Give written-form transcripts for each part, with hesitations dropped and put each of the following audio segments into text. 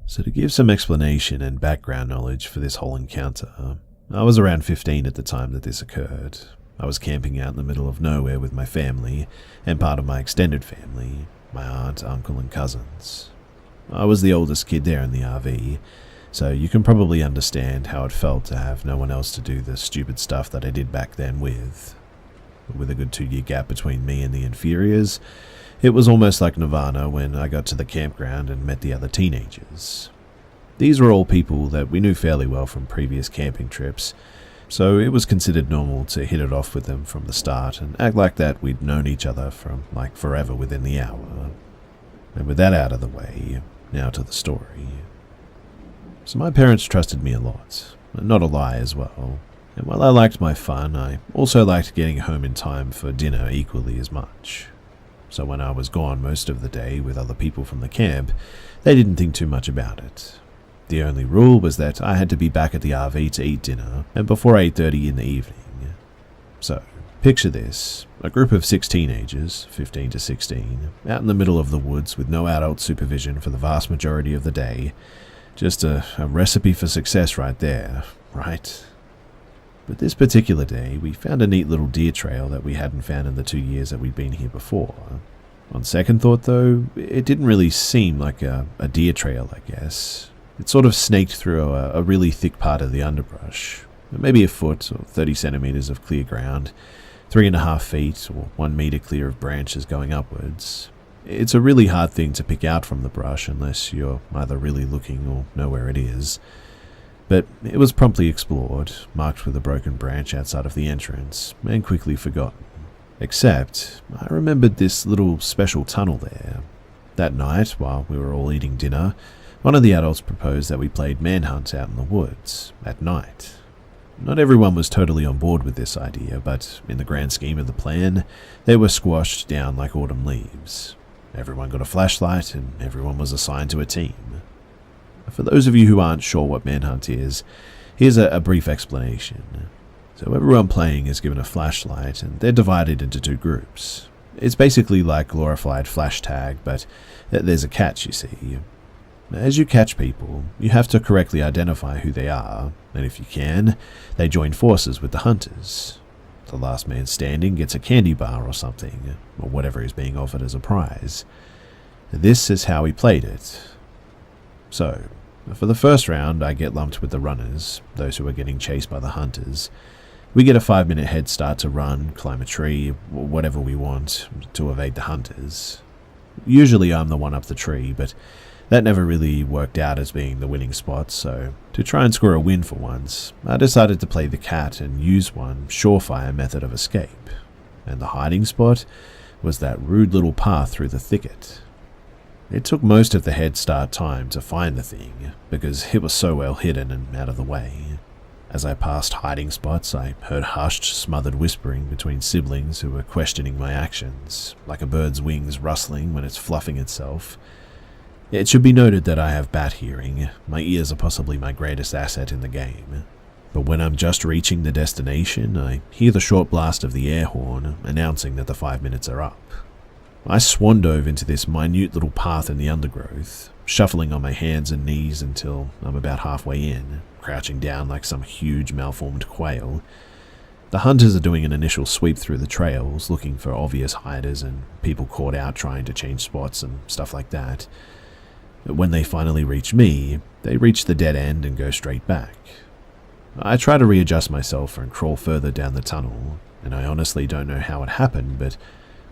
So to give some explanation and background knowledge for this whole encounter, I was around 15 at the time that this occurred. I was camping out in the middle of nowhere with my family and part of my extended family, my aunt, uncle and cousins. I was the oldest kid there in the RV, so you can probably understand how it felt to have no one else to do the stupid stuff that I did back then with. With a good 2-year gap between me and the inferiors, it was almost like nirvana when I got to the campground and met the other teenagers. These were all people that we knew fairly well from previous camping trips, so it was considered normal to hit it off with them from the start and act like that we'd known each other from like forever within the hour. And with that out of the way, now to the story. So my parents trusted me a lot, and not a lie as well. And while I liked my fun, I also liked getting home in time for dinner equally as much. So when I was gone most of the day with other people from the camp, they didn't think too much about it. The only rule was that I had to be back at the RV to eat dinner, and before 8:30 in the evening. So, picture this, a group of 6 teenagers, 15 to 16, out in the middle of the woods with no adult supervision for the vast majority of the day. Just a recipe for success right there, right? But this particular day, we found a neat little deer trail that we hadn't found in the 2 years that we'd been here before. On second thought though, it didn't really seem like a deer trail, I guess. It sort of snaked through a really thick part of the underbrush, maybe a foot or 30 centimeters of clear ground, 3.5 feet or 1 meter clear of branches going upwards. It's a really hard thing to pick out from the brush unless you're either really looking or know where it is. But it was promptly explored, marked with a broken branch outside of the entrance, and quickly forgotten. Except, I remembered this little special tunnel there. That night, while we were all eating dinner, one of the adults proposed that we played Manhunt out in the woods, at night. Not everyone was totally on board with this idea, but in the grand scheme of the plan, they were squashed down like autumn leaves. Everyone got a flashlight, and everyone was assigned to a team. For those of you who aren't sure what Manhunt is, here's a brief explanation. So everyone playing is given a flashlight, and they're divided into 2 groups. It's basically like glorified flash tag, but there's a catch, you see. As you catch people, you have to correctly identify who they are, and if you can, they join forces with the hunters. The last man standing gets a candy bar or something, or whatever is being offered as a prize. This is how we played it. So, for the first round, I get lumped with the runners, those who are getting chased by the hunters. We get a 5-minute head start to run, climb a tree, or whatever we want, to evade the hunters. Usually I'm the one up the tree, but that never really worked out as being the winning spot, so to try and score a win for once, I decided to play the cat and use one surefire method of escape. And the hiding spot was that rude little path through the thicket. It took most of the head start time to find the thing, because it was so well hidden and out of the way. As I passed hiding spots, I heard hushed, smothered whispering between siblings who were questioning my actions, like a bird's wings rustling when it's fluffing itself. It should be noted that I have bat hearing. My ears are possibly my greatest asset in the game. But when I'm just reaching the destination, I hear the short blast of the air horn announcing that the 5 minutes are up. I swan dove into this minute little path in the undergrowth, shuffling on my hands and knees until I'm about halfway in, crouching down like some huge malformed quail. The hunters are doing an initial sweep through the trails, looking for obvious hiders and people caught out trying to change spots and stuff like that. But when they finally reach me, they reach the dead end and go straight back. I try to readjust myself and crawl further down the tunnel, and I honestly don't know how it happened, but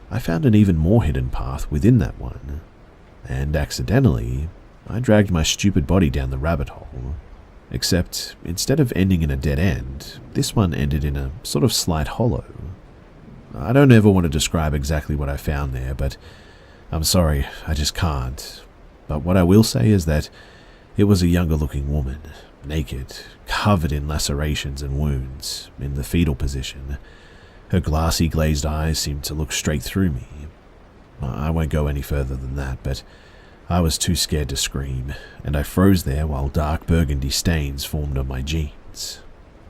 I found an even more hidden path within that one, and accidentally, I dragged my stupid body down the rabbit hole. Except, instead of ending in a dead end, this one ended in a sort of slight hollow. I don't ever want to describe exactly what I found there, but I'm sorry, I just can't. But what I will say is that it was a younger looking woman, naked, covered in lacerations and wounds, in the fetal position. Her glassy glazed eyes seemed to look straight through me. I won't go any further than that, but I was too scared to scream, and I froze there while dark burgundy stains formed on my jeans.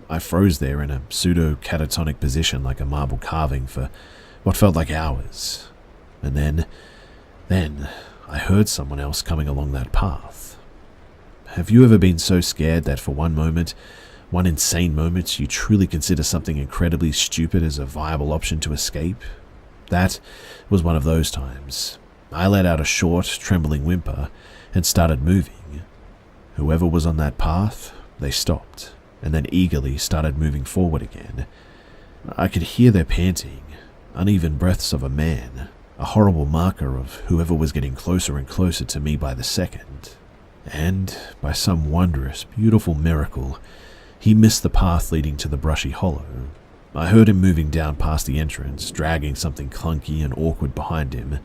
I froze there in a pseudo-catatonic position like a marble carving for what felt like hours. And then I heard someone else coming along that path. have you ever been so scared that for one moment, one insane moment, you truly consider something incredibly stupid as a viable option to escape? That was one of those times. I let out a short, trembling whimper and started moving. Whoever was on that path, they stopped, and then eagerly started moving forward again. I could hear their panting, uneven breaths of a man, a horrible marker of whoever was getting closer and closer to me by the second. And, by some wondrous, beautiful miracle, he missed the path leading to the brushy hollow. I heard him moving down past the entrance, dragging something clunky and awkward behind him.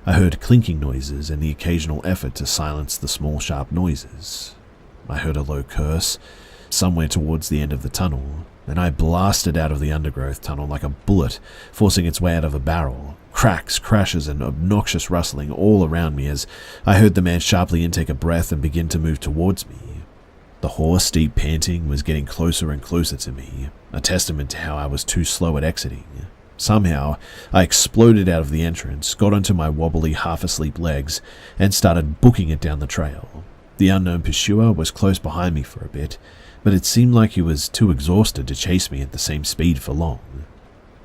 I heard clinking noises and the occasional effort to silence the small, sharp noises. I heard a low curse, somewhere towards the end of the tunnel, and I blasted out of the undergrowth tunnel like a bullet, forcing its way out of a barrel. Cracks, crashes, and obnoxious rustling all around me as I heard the man sharply intake a breath and begin to move towards me. The hoarse, deep panting was getting closer and closer to me, a testament to how I was too slow at exiting. Somehow, I exploded out of the entrance, got onto my wobbly, half-asleep legs, and started booking it down the trail. The unknown pursuer was close behind me for a bit, but it seemed like he was too exhausted to chase me at the same speed for long.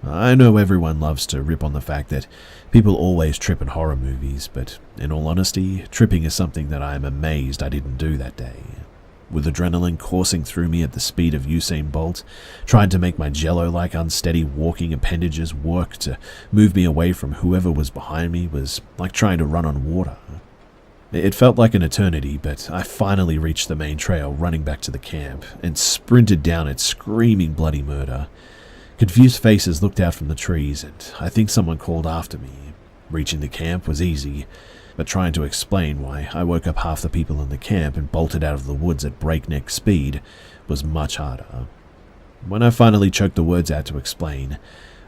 I know everyone loves to rip on the fact that people always trip in horror movies, but in all honesty, tripping is something that I am amazed I didn't do that day. With adrenaline coursing through me at the speed of Usain Bolt, trying to make my jello-like unsteady walking appendages work to move me away from whoever was behind me was like trying to run on water. It felt like an eternity, but I finally reached the main trail, running back to the camp, and sprinted down it screaming bloody murder. Confused faces looked out from the trees, and I think someone called after me. Reaching the camp was easy, but trying to explain why I woke up half the people in the camp and bolted out of the woods at breakneck speed was much harder. When I finally choked the words out to explain,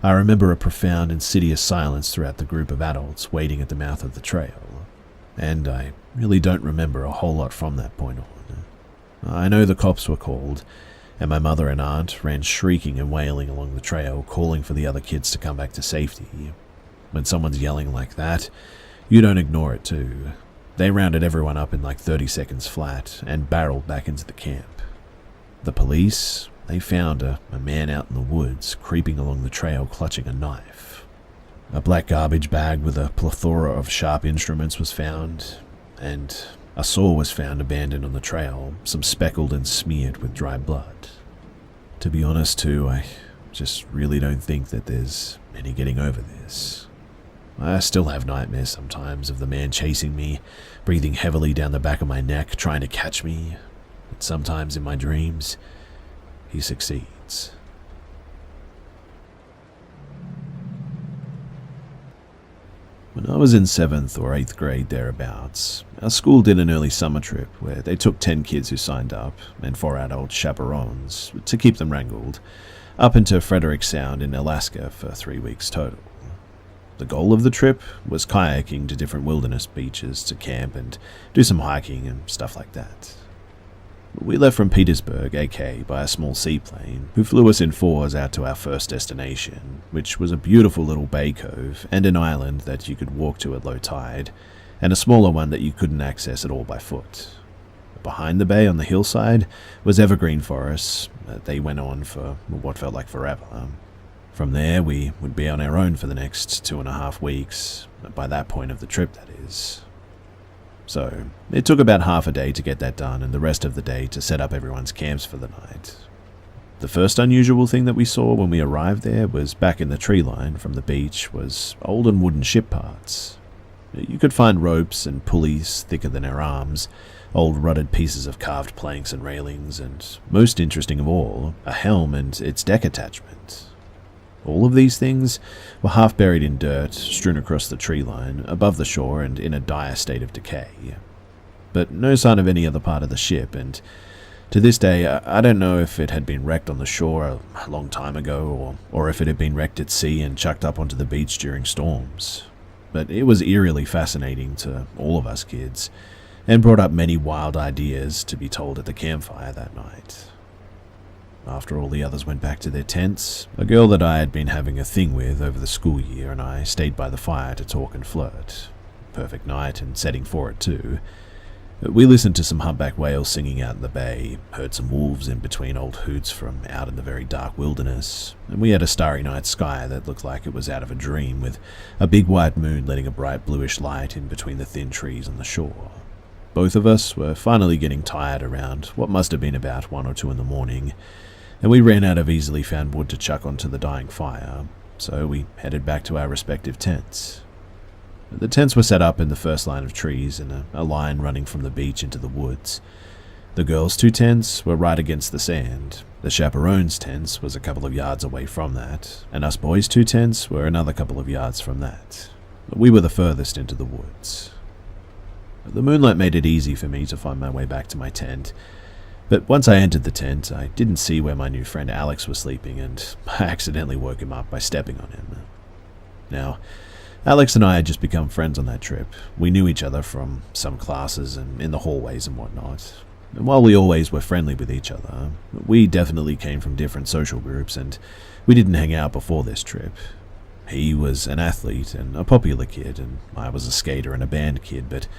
I remember a profound, insidious silence throughout the group of adults waiting at the mouth of the trail, and I really don't remember a whole lot from that point on. I know the cops were called, and my mother and aunt ran shrieking and wailing along the trail, calling for the other kids to come back to safety. When someone's yelling like that, you don't ignore it too. They rounded everyone up in like 30 seconds flat and barreled back into the camp. The police, they found a man out in the woods, creeping along the trail clutching a knife. A black garbage bag with a plethora of sharp instruments was found, and a saw was found abandoned on the trail, some speckled and smeared with dry blood. To be honest too, I just really don't think that there's any getting over this. I still have nightmares sometimes of the man chasing me, breathing heavily down the back of my neck, trying to catch me. But sometimes in my dreams, he succeeds. When I was in 7th or 8th grade thereabouts, our school did an early summer trip where they took 10 kids who signed up, and 4 adult chaperones, to keep them wrangled, up into Frederick Sound in Alaska for 3 weeks total. The goal of the trip was kayaking to different wilderness beaches to camp and do some hiking and stuff like that. We left from Petersburg, AK, by a small seaplane, who flew us in 4s out to our first destination, which was a beautiful little bay cove and an island that you could walk to at low tide, and a smaller one that you couldn't access at all by foot. Behind the bay on the hillside was evergreen forests that they went on for what felt like forever. From there, we would be on our own for the next 2.5 weeks, by that point of the trip, that is. So, it took about half a day to get that done, and the rest of the day to set up everyone's camps for the night. The first unusual thing that we saw when we arrived there was back in the tree line from the beach was old and wooden ship parts. You could find ropes and pulleys thicker than our arms, old rutted pieces of carved planks and railings, and, most interesting of all, a helm and its deck attachment. All of these things were half buried in dirt, strewn across the tree line, above the shore and in a dire state of decay. But no sign of any other part of the ship, and to this day I don't know if it had been wrecked on the shore a long time ago, or if it had been wrecked at sea and chucked up onto the beach during storms. But it was eerily fascinating to all of us kids, and brought up many wild ideas to be told at the campfire that night. After all the others went back to their tents, a girl that I had been having a thing with over the school year and I stayed by the fire to talk and flirt. Perfect night and setting for it too. We listened to some humpback whales singing out in the bay, heard some wolves in between old hoots from out in the very dark wilderness, and we had a starry night sky that looked like it was out of a dream, with a big white moon letting a bright bluish light in between the thin trees on the shore. Both of us were finally getting tired around what must have been about 1 or 2 in the morning, and we ran out of easily found wood to chuck onto the dying fire, so we headed back to our respective tents. The tents were set up in the first line of trees in a line running from the beach into the woods. The girls' 2 tents were right against the sand. The chaperones' tents was a couple of yards away from that, and us boys' 2 tents were another couple of yards from that. We were the furthest into the woods. The moonlight made it easy for me to find my way back to my tent, but once I entered the tent, I didn't see where my new friend Alex was sleeping, and I accidentally woke him up by stepping on him. Now, Alex and I had just become friends on that trip. We knew each other from some classes and in the hallways and whatnot. And while we always were friendly with each other, we definitely came from different social groups, and we didn't hang out before this trip. He was an athlete and a popular kid, and I was a skater and a band kid, but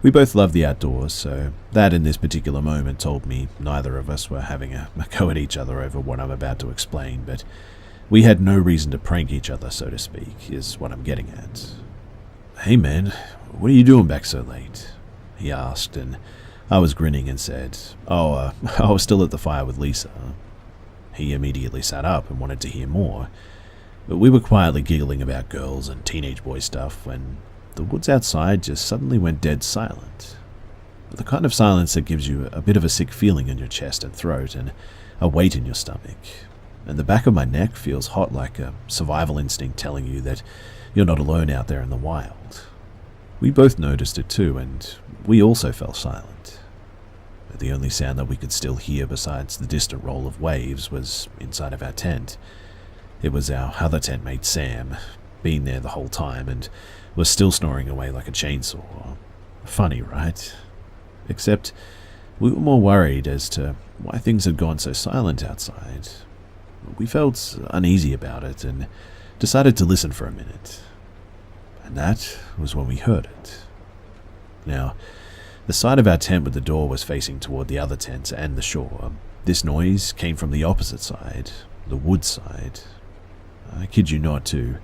we both loved the outdoors, so that in this particular moment told me neither of us were having a go at each other over what I'm about to explain, but we had no reason to prank each other, so to speak, is what I'm getting at. "Hey man, what are you doing back so late?" he asked, and I was grinning and said, I was still at the fire with Lisa." He immediately sat up and wanted to hear more, but we were quietly giggling about girls and teenage boy stuff when the woods outside just suddenly went dead silent. The kind of silence that gives you a bit of a sick feeling in your chest and throat and a weight in your stomach. And the back of my neck feels hot, like a survival instinct telling you that you're not alone out there in the wild. We both noticed it too, and we also fell silent. The only sound that we could still hear besides the distant roll of waves was inside of our tent. It was our other tent mate Sam, been there the whole time and was still snoring away like a chainsaw. Funny, right? Except we were more worried as to why things had gone so silent outside. We felt uneasy about it and decided to listen for a minute. And that was when we heard it. Now, the side of our tent with the door was facing toward the other tent and the shore. This noise came from the opposite side, the wood side. I kid you not, too.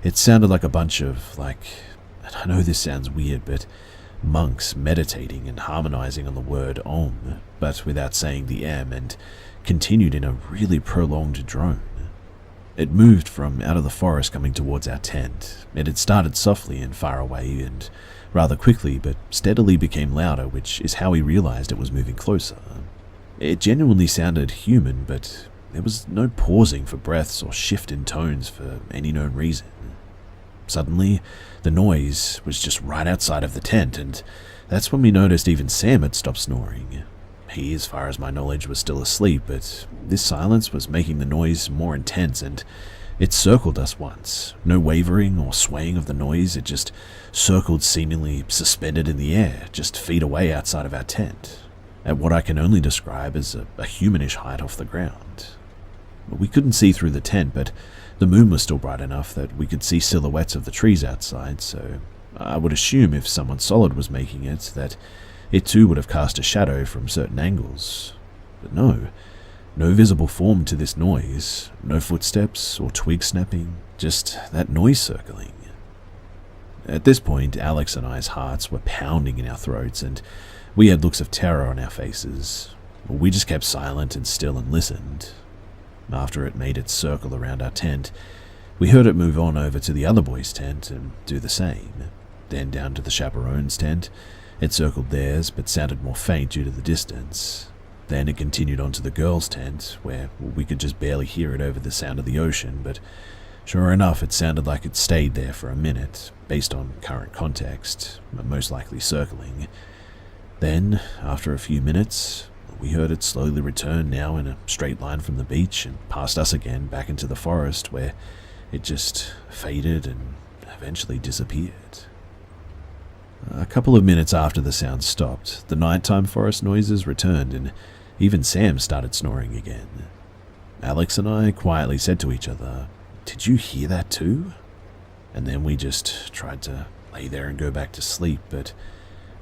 It sounded like a bunch of, and I know this sounds weird, but monks meditating and harmonizing on the word Om, but without saying the M, and continued in a really prolonged drone. It moved from out of the forest coming towards our tent. It had started softly and far away and rather quickly, but steadily became louder, which is how we realized it was moving closer. It genuinely sounded human, but there was no pausing for breaths or shift in tones for any known reason. Suddenly, the noise was just right outside of the tent, and that's when we noticed even Sam had stopped snoring. He, as far as my knowledge, was still asleep, but this silence was making the noise more intense, and it circled us once. No wavering or swaying of the noise, it just circled seemingly suspended in the air, just feet away outside of our tent, at what I can only describe as a humanish height off the ground. We couldn't see through the tent, but the moon was still bright enough that we could see silhouettes of the trees outside, so I would assume if someone solid was making it, that it too would have cast a shadow from certain angles. But no visible form to this noise, no footsteps or twig snapping, just that noise circling. At this point, Alex and I's hearts were pounding in our throats, and we had looks of terror on our faces. We just kept silent and still and listened. After it made its circle around our tent, we heard it move on over to the other boys' tent and do the same, then down to the chaperone's tent. It circled theirs, but sounded more faint due to the distance. Then it continued on to the girls' tent, where we could just barely hear it over the sound of the ocean, but sure enough, it sounded like it stayed there for a minute, based on current context, most likely circling. Then, after a few minutes, we heard it slowly return, now in a straight line from the beach and past us again back into the forest, where it just faded and eventually disappeared. A couple of minutes after the sound stopped, the nighttime forest noises returned, and even Sam started snoring again. Alex and I quietly said to each other, "Did you hear that too?" And then we just tried to lay there and go back to sleep, but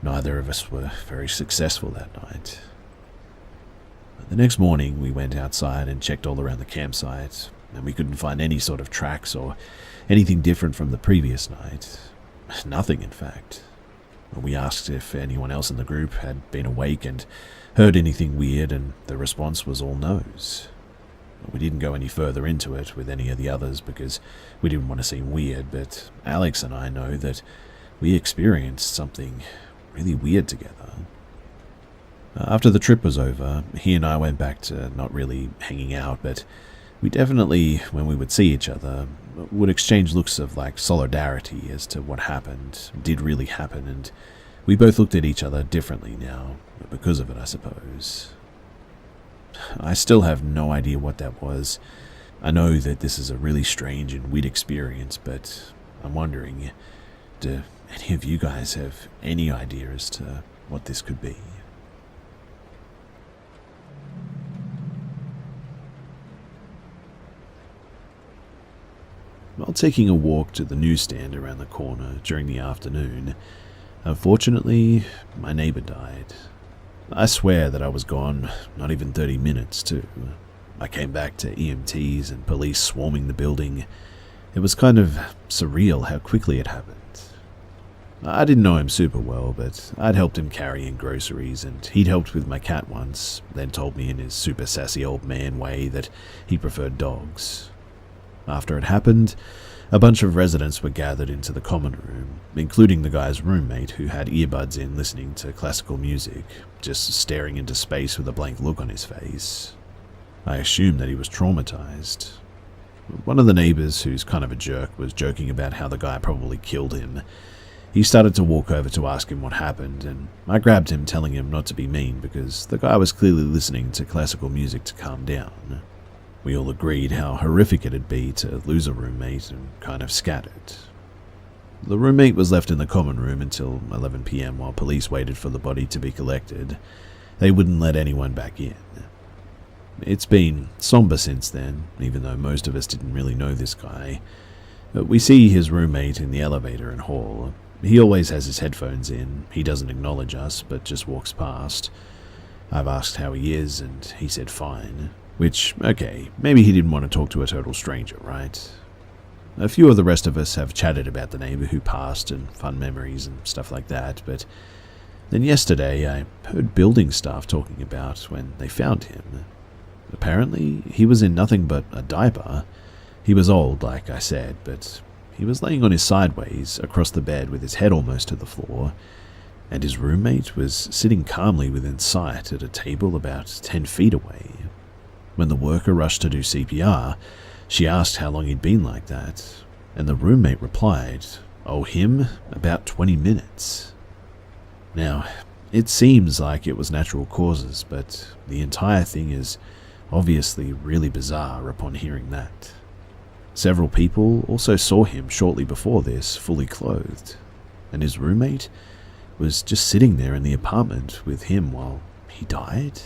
neither of us were very successful that night. The next morning, we went outside and checked all around the campsite, and we couldn't find any sort of tracks or anything different from the previous night. Nothing, in fact. We asked if anyone else in the group had been awake and heard anything weird, and the response was all no's. We didn't go any further into it with any of the others because we didn't want to seem weird, but Alex and I know that we experienced something really weird together. After the trip was over, he and I went back to not really hanging out, but we definitely, when we would see each other, would exchange looks of solidarity as to what happened, did really happen, and we both looked at each other differently now, because of it, I suppose. I still have no idea what that was. I know that this is a really strange and weird experience, but I'm wondering, do any of you guys have any idea as to what this could be? While taking a walk to the newsstand around the corner during the afternoon, unfortunately, my neighbor died. I swear that I was gone not even 30 minutes, too. I came back to EMTs and police swarming the building. It was kind of surreal how quickly it happened. I didn't know him super well, but I'd helped him carry in groceries, and he'd helped with my cat once, then told me in his super sassy old man way that he preferred dogs. After it happened, a bunch of residents were gathered into the common room, including the guy's roommate who had earbuds in listening to classical music, just staring into space with a blank look on his face. I assumed that he was traumatized. One of the neighbors, who's kind of a jerk, was joking about how the guy probably killed him. He started to walk over to ask him what happened, and I grabbed him, telling him not to be mean because the guy was clearly listening to classical music to calm down. We all agreed how horrific it'd be to lose a roommate and kind of scattered. The roommate was left in the common room until 11 p.m. while police waited for the body to be collected. They wouldn't let anyone back in. It's been somber since then, even though most of us didn't really know this guy. We see his roommate in the elevator and hall. He always has his headphones in. He doesn't acknowledge us, but just walks past. I've asked how he is, and he said fine. Which, okay, maybe he didn't want to talk to a total stranger, right? A few of the rest of us have chatted about the neighbor who passed and fun memories and stuff like that, but then yesterday I heard building staff talking about when they found him. Apparently, he was in nothing but a diaper. He was old, like I said, but he was laying on his sideways across the bed with his head almost to the floor, and his roommate was sitting calmly within sight at a table about 10 feet away. When the worker rushed to do CPR, she asked how long he'd been like that, and the roommate replied, "Oh, him? About 20 minutes. Now, it seems like it was natural causes, but the entire thing is obviously really bizarre upon hearing that. Several people also saw him shortly before this, fully clothed, and his roommate was just sitting there in the apartment with him while he died?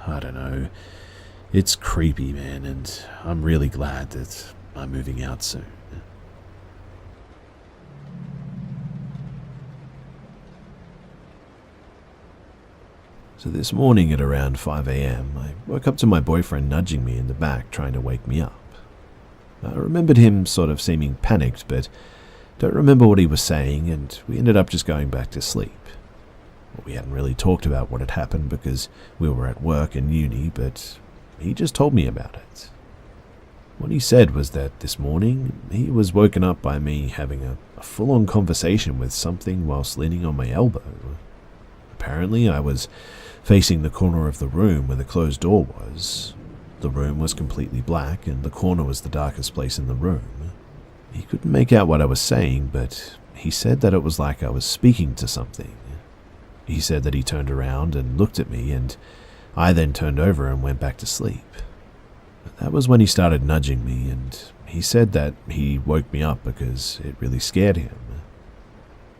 I don't know. It's creepy, man, and I'm really glad that I'm moving out soon." So this morning at around 5 a.m, I woke up to my boyfriend nudging me in the back, trying to wake me up. I remembered him sort of seeming panicked, but don't remember what he was saying, and we ended up just going back to sleep. We hadn't really talked about what had happened because we were at work and uni, but he just told me about it. What he said was that this morning he was woken up by me having a full-on conversation with something whilst leaning on my elbow. Apparently I was facing the corner of the room where the closed door was. The room was completely black and the corner was the darkest place in the room. He couldn't make out what I was saying, but he said that it was like I was speaking to something. He said that he turned around and looked at me, and I then turned over and went back to sleep. That was when he started nudging me, and he said that he woke me up because it really scared him.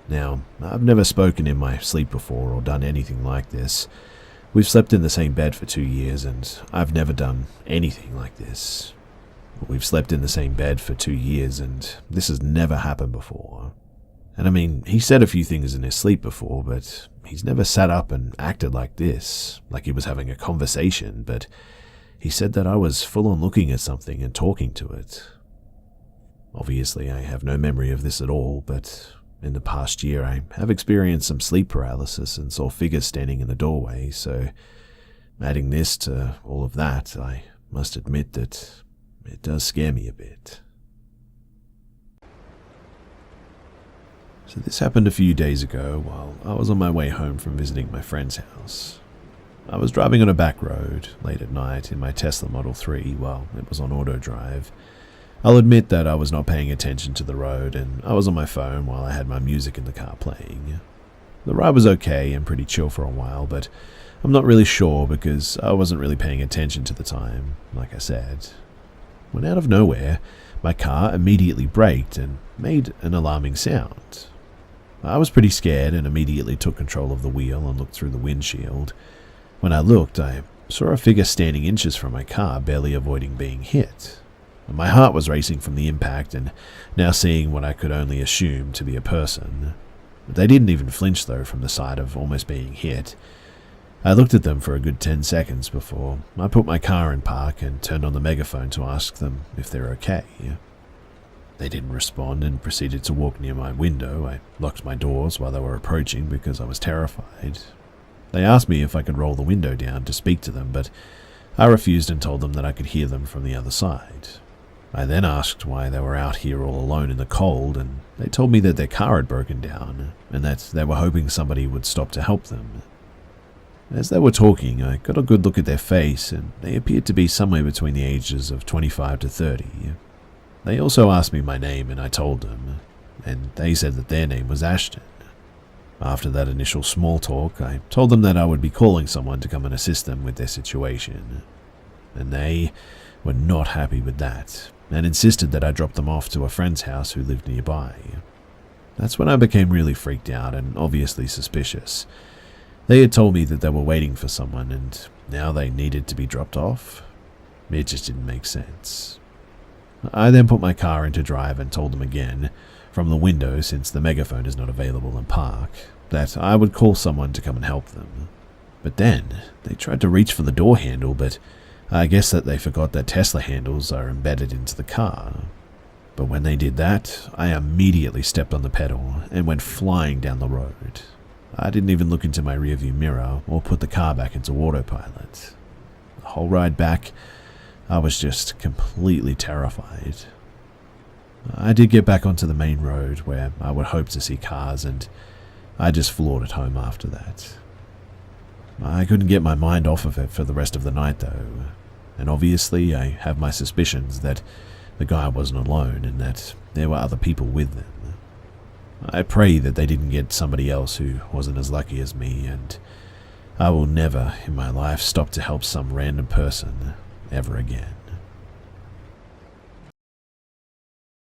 Now, I've never spoken in my sleep before or done anything like this. We've slept in the same bed for 2 years, and I've never done anything like this. We've slept in the same bed for 2 years, and this has never happened before. And I mean, he said a few things in his sleep before, but he's never sat up and acted like this, like he was having a conversation, but he said that I was full on looking at something and talking to it. Obviously, I have no memory of this at all, but in the past year I have experienced some sleep paralysis and saw figures standing in the doorway, so adding this to all of that, I must admit that it does scare me a bit. So this happened a few days ago while I was on my way home from visiting my friend's house. I was driving on a back road late at night in my Tesla Model 3 while it was on auto drive. I'll admit that I was not paying attention to the road and I was on my phone while I had my music in the car playing. The ride was okay and pretty chill for a while, but I'm not really sure because I wasn't really paying attention to the time, like I said. When out of nowhere, my car immediately braked and made an alarming sound. I was pretty scared and immediately took control of the wheel and looked through the windshield. When I looked, I saw a figure standing inches from my car, barely avoiding being hit. My heart was racing from the impact and now seeing what I could only assume to be a person. They didn't even flinch though from the sight of almost being hit. I looked at them for a good 10 seconds before I put my car in park and turned on the megaphone to ask them if they're okay. They didn't respond and proceeded to walk near my window. I locked my doors while they were approaching because I was terrified. They asked me if I could roll the window down to speak to them, but I refused and told them that I could hear them from the other side. I then asked why they were out here all alone in the cold, and they told me that their car had broken down and that they were hoping somebody would stop to help them. As they were talking, I got a good look at their face, and they appeared to be somewhere between the ages of 25 to 30. They also asked me my name, and I told them, and they said that their name was Ashton. After that initial small talk, I told them that I would be calling someone to come and assist them with their situation. And they were not happy with that, and insisted that I drop them off to a friend's house who lived nearby. That's when I became really freaked out and obviously suspicious. They had told me that they were waiting for someone, and now they needed to be dropped off. It just didn't make sense. I then put my car into drive and told them again, from the window since the megaphone is not available in park, that I would call someone to come and help them. But then, they tried to reach for the door handle, but I guess that they forgot that Tesla handles are embedded into the car. But when they did that, I immediately stepped on the pedal and went flying down the road. I didn't even look into my rearview mirror or put the car back into autopilot. The whole ride back, I was just completely terrified. I did get back onto the main road where I would hope to see cars, and I just floored it home after that. I couldn't get my mind off of it for the rest of the night though, and obviously I have my suspicions that the guy wasn't alone and that there were other people with them. I pray that they didn't get somebody else who wasn't as lucky as me, and I will never in my life stop to help some random person ever again.